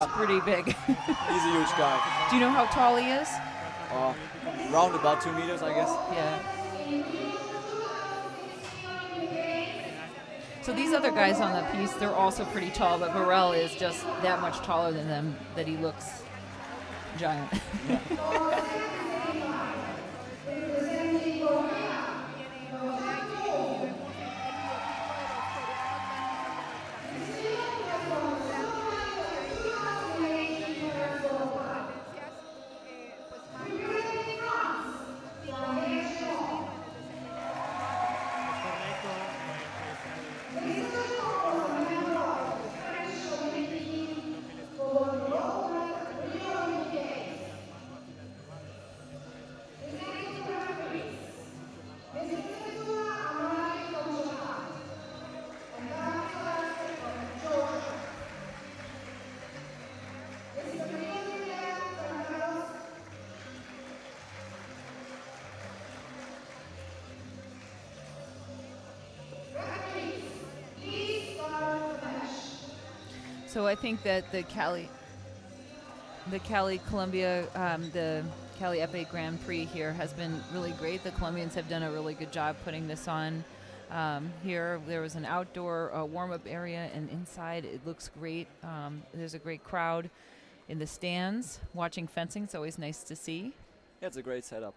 Pretty big. He's a huge guy. Do you know how tall he is? Round about 2 meters, I guess. Yeah. So these other guys on the piece, they're also pretty tall, but BOREL is just that much taller than them that he looks giant. So I think that the Cali Columbia, the Cali FA Grand Prix here has been really great. The Colombians have done a really good job putting this on. Here there was an outdoor warm-up area, and inside it looks great. There's a great crowd in the stands watching fencing. It's always nice to see. Yeah, it's a great setup.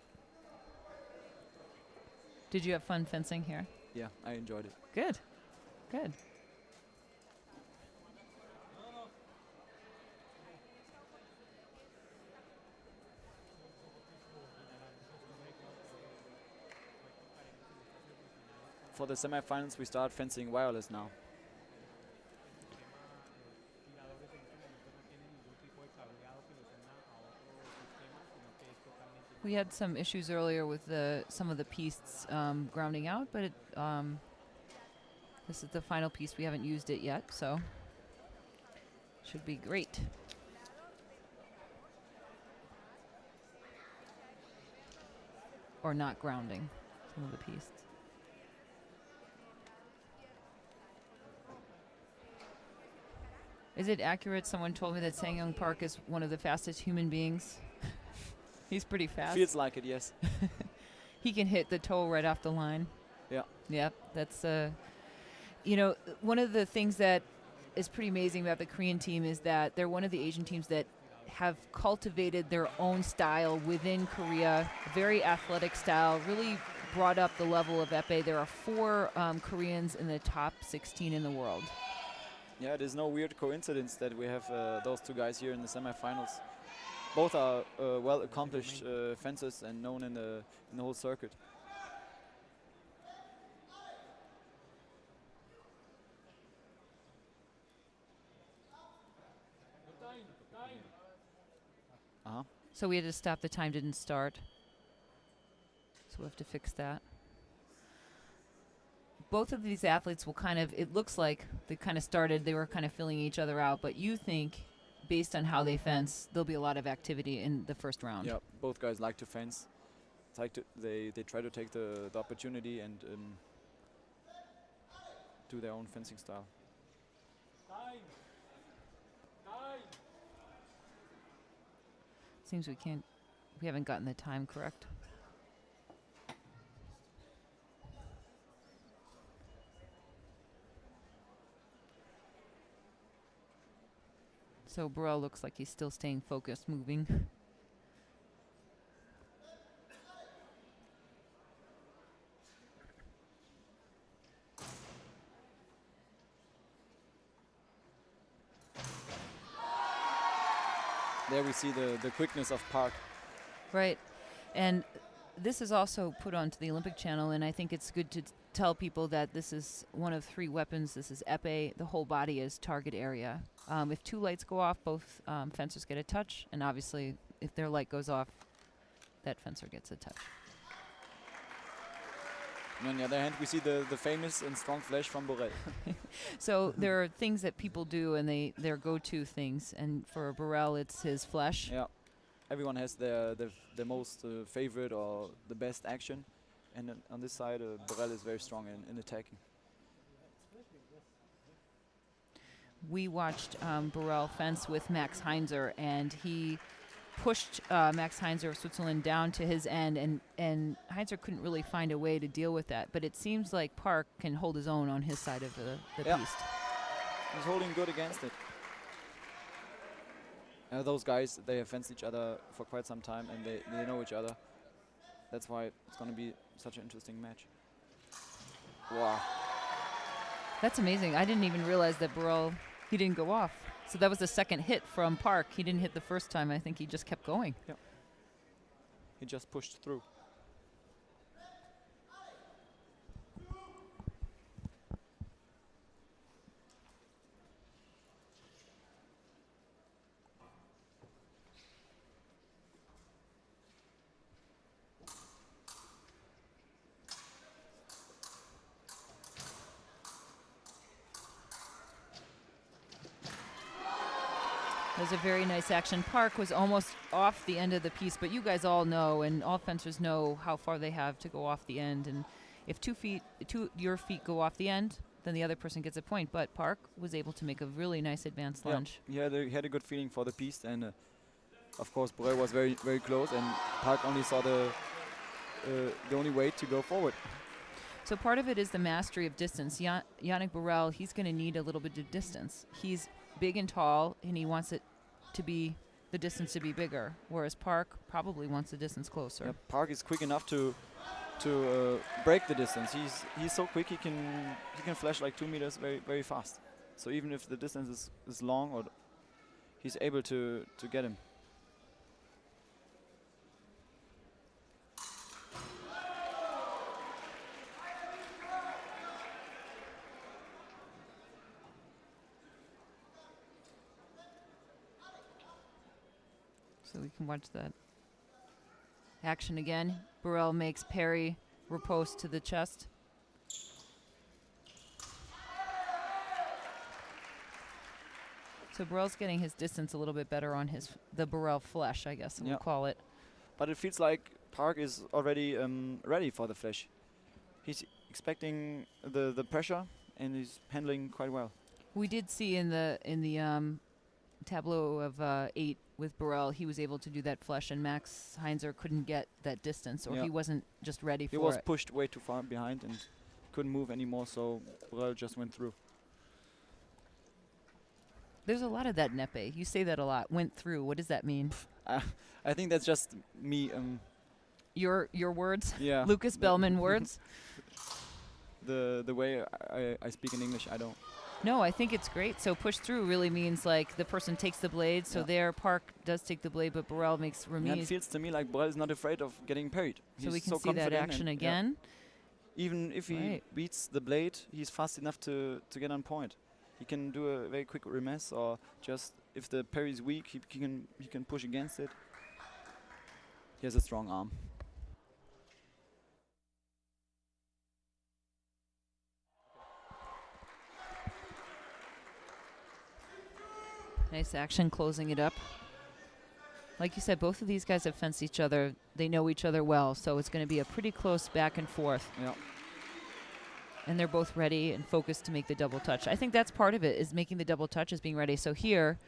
Did you have fun fencing here? Yeah, I enjoyed it. Good. Good. For the semifinals, we start fencing wireless now. We had some issues earlier with some of the pieces grounding out, but this is the final piece. We haven't used it yet, so should be great. Or not grounding some of the pieces. Is it accurate? Someone told me that Sang-Young Park is one of the fastest human beings. He's pretty fast. Feels like it, yes. He can hit the toe right off the line. Yeah. Yep. That's one of the things that is pretty amazing about the Korean team is that they're one of the Asian teams that have cultivated their own style within Korea, very athletic style, really brought up the level of epee. There are 4 Koreans in the top 16 in the world. Yeah, there's no weird coincidence that we have those 2 guys here in the semifinals. Both are well-accomplished fencers and known in the whole circuit. So we had to stop. The time didn't start. So we have to fix that. Both of these athletes will it looks like they kind of started, they were kind of filling each other out, but you think, based on how they fence, there'll be a lot of activity in the first round. Yeah, both guys like to fence. They try to take the opportunity and do their own fencing style. Seems we haven't gotten the time correct. So BOREL looks like he's still staying focused, moving. There we see the quickness of Park. Right. And this is also put onto the Olympic channel, and I think it's good to tell people that this is one of 3 weapons. This is epee. The whole body is target area. If 2 lights go off, both fencers get a touch, and obviously if their light goes off, that fencer gets a touch. And on the other hand, we see the famous and strong flash from BOREL. So there are things that people do, and they're go-to things, and for BOREL, it's his flash. Yeah, everyone has their most favorite or the best action, and on this side, BOREL is very strong in attacking. we watched BOREL fence with Max Heinzer, and he pushed Max Heinzer of Switzerland down to his end, and Heinzer couldn't really find a way to deal with that. But it seems like Park can hold his own on his side of the piste. He's holding good against it. Those guys, they have fenced each other for quite some time, and they know each other. That's why it's going to be such an interesting match. Wow. That's amazing. I didn't even realize that BOREL, he didn't go off. So that was the second hit from Park. He didn't hit the first time. I think he just kept going. Yeah. He just pushed through. It was a very nice action. Park was almost off the end of the piece, but you guys all know, and all fencers know how far they have to go off the end. And if your feet go off the end, then the other person gets a point. But Park was able to make a really nice advanced lunge. Yeah, he had a good feeling for the piece, and of course BOREL was very, very close, and Park only saw the only way to go forward. So part of it is the mastery of distance. Yannick BOREL, he's going to need a little bit of distance. He's big and tall, and he wants it to be the distance to be bigger, whereas Park probably wants the distance closer. Yeah, Park is quick enough to break the distance. He's so quick, he can flash like 2 meters very, very fast. So even if the distance is long, or he's able to get him. So we can watch that action again. BOREL makes parry riposte to the chest. So BOREL's getting his distance a little bit better on the BOREL flesh, I guess we'll call it. But it feels like Park is already ready for the flash. He's expecting the pressure, and he's handling quite well. We did see in the tableau of 8 with BOREL, he was able to do that flush, and Max Heinzer couldn't get that distance, or he wasn't just ready for it. He was pushed way too far behind and couldn't move anymore, so BOREL just went through. There's a lot of that in épée. You say that a lot. Went through. What does that mean? I think that's just me. Your words? Yeah. Lucas Bellman words? The way I speak in English, I don't. No, I think it's great. So push through really means like the person takes the blade. So there, Park does take the blade, but BOREL makes remise. It feels to me like BOREL is not afraid of getting parried. So we can see that action again. Yeah. Even if he beats the blade, he's fast enough to get on point. He can do a very quick remise, or just if the parry is weak, he can push against it. He has a strong arm. Nice action, closing it up. Like you said, both of these guys have fenced each other. They know each other well, so it's going to be a pretty close back and forth. Yeah. And they're both ready and focused to make the double touch. I think that's part of it, is making the double touch, is being ready. So here,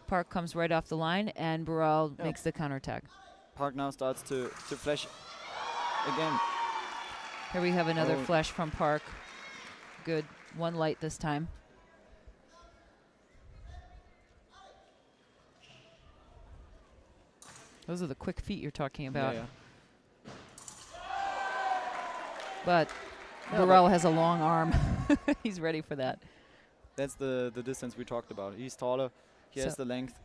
Park comes right off the line, and BOREL makes the counterattack. Park now starts to flash again. Here we have another flash from Park. Good. One light this time. Those are the quick feet you're talking about. Yeah. But BOREL has a long arm. He's ready for that. That's the distance we talked about. He's taller. He has the length.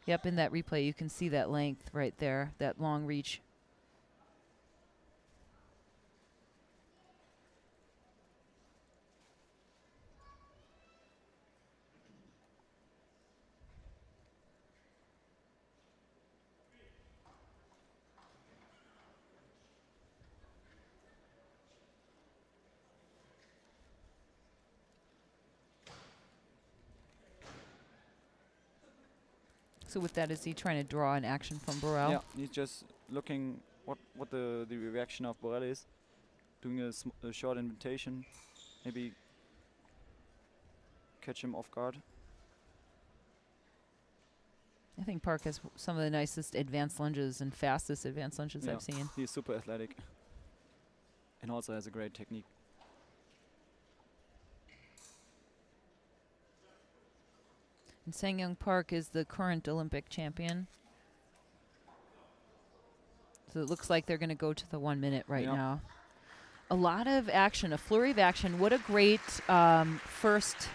Yep, in that replay you can see that length right there, that long reach. So with that, is he trying to draw an action from BOREL? Yeah, he's just looking what the reaction of BOREL is. Doing a short invitation, maybe catch him off guard. I think Park has some of the nicest advanced lunges and fastest advanced lunges I've seen. He's super athletic and also has a great technique. And Sang-Young Park is the current Olympic champion. So it looks like they're going to go to the 1 minute right now. A lot of action, a flurry of action. What a great first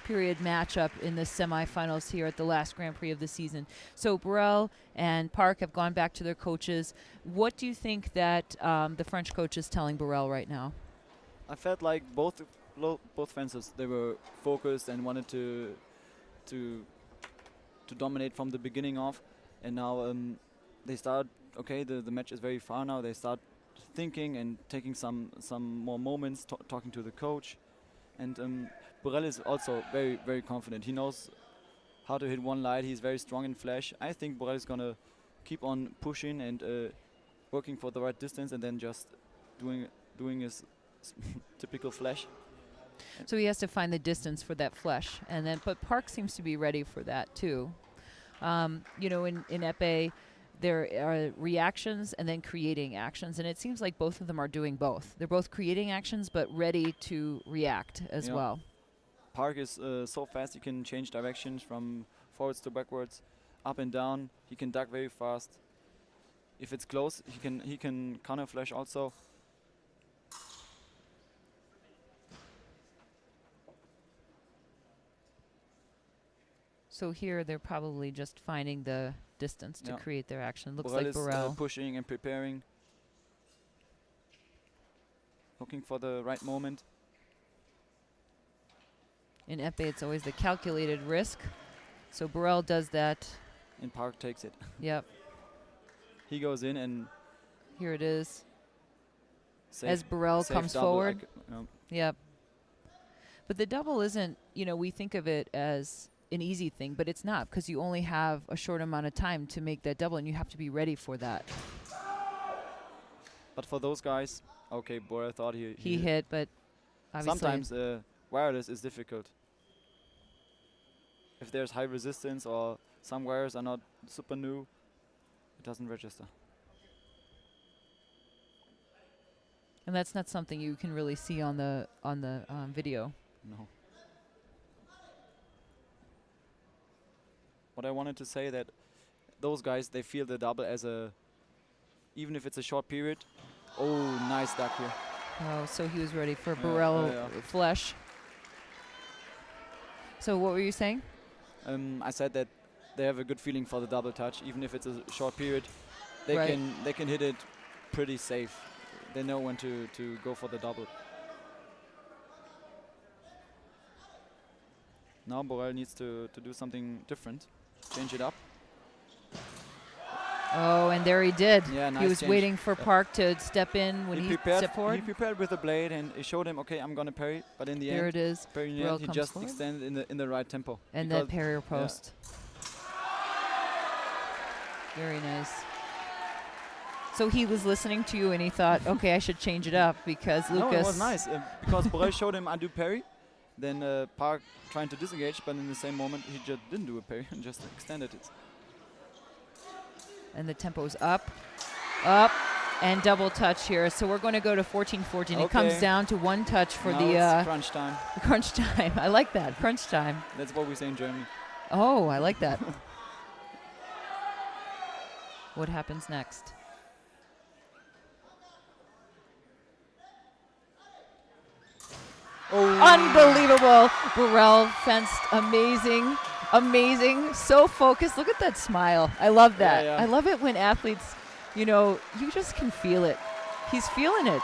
period matchup in the semifinals here at the last Grand Prix of the season. So BOREL and Park have gone back to their coaches. What do you think that the French coach is telling BOREL right now? I felt like both fences, they were focused and wanted to dominate from the beginning off, and now they start. Okay, the match is very far now. They start thinking and taking some more moments, talking to the coach, and BOREL is also very, very confident. He knows how to hit one light. He's very strong in flash. I think BOREL is gonna keep on pushing and working for the right distance, and then just doing his typical flash. So he has to find the distance for that flash, and then but Park seems to be ready for that too. You know, in épée, there are reactions and then creating actions, and it seems like both of them are doing both. They're both creating actions, but ready to react as well. Park is so fast; he can change directions from forwards to backwards, up and down. He can duck very fast. If it's close, he can counter flash also. So here they're probably just finding the distance to create their action. Looks BOREL like BOREL is pushing and preparing, looking for the right moment. In épée, it's always the calculated risk. So BOREL does that. And Park takes it. Yep. He goes in and here it is. As BOREL comes forward. Yep. But the double isn't, you know, we think of it as an easy thing, but it's not, because you only have a short amount of time to make that double, and you have to be ready for that. But for those guys, okay, BOREL thought he hit, but obviously sometimes wireless is difficult. If there's high resistance or some wires are not super new, it doesn't register. And that's not something you can really see on the video. No. What I wanted to say that those guys, they feel the double as even if it's a short period. Oh, nice duck here. Oh, so he was ready for BOREL flush. So what were you saying? I said that they have a good feeling for the double touch, even if it's a short period. They can hit it pretty safe. They know when to go for the double. Now BOREL needs to do something different. Change it up. Oh, and there he did. Yeah, nice he was change. waiting for Park to step in when he stepped forward. He prepared with the blade, and it showed him, okay, I'm going to parry. But in the there end, it is. he just extended in the right tempo. And that parrier post. Very nice. So he was listening to you, and he thought, okay, I should change it up because Lucas. No, it was nice because BOREL showed him I do parry. Then Park trying to disengage, but in the same moment he just didn't do a parry and just extended it. And the tempo's up, and double touch here. So we're going to go to 14-14. Okay. It comes down to one touch for now the crunch time. Crunch time. I like that. Crunch time. That's what we say in Germany. Oh, I like that. What happens next? Oh. Unbelievable. BOREL fenced amazing, so focused. Look at that smile. I love that. Yeah. I love it when athletes, you know, you just can feel it. He's feeling it.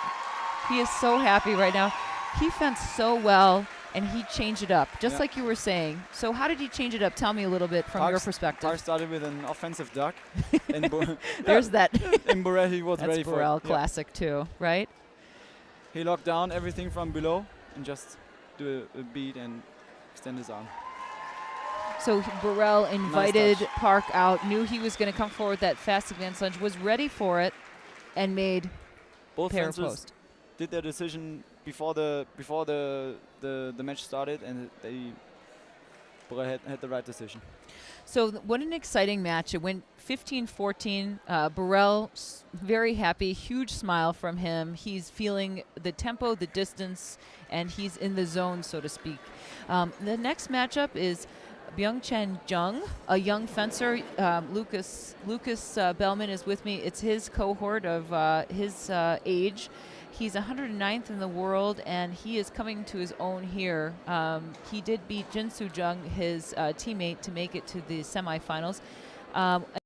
He is so happy right now. He fenced so well, and he changed it up, just like you were saying. So how did he change it up? Tell me a little bit from your perspective. Park started with an offensive duck. And there's that. And BOREL, he was ready for it. That's BOREL classic too, right? He locked down everything from below and just do a beat and extend his arm. So BOREL invited Park out, knew he was going to come forward that fast advance lunge, was ready for it, and made both pair fencers post. Did their decision before the match started, and BOREL had the right decision. So what an exciting match. It went 15-14. BOREL, very happy, huge smile from him. He's feeling the tempo, the distance, and he's in the zone, so to speak. The next matchup is Byung-Chen Jung, a young fencer. Lucas Bellman is with me. It's his cohort of his age. He's 109th in the world, and he is coming to his own here. He did beat Jin Soo Jung, his teammate, to make it to the semifinals.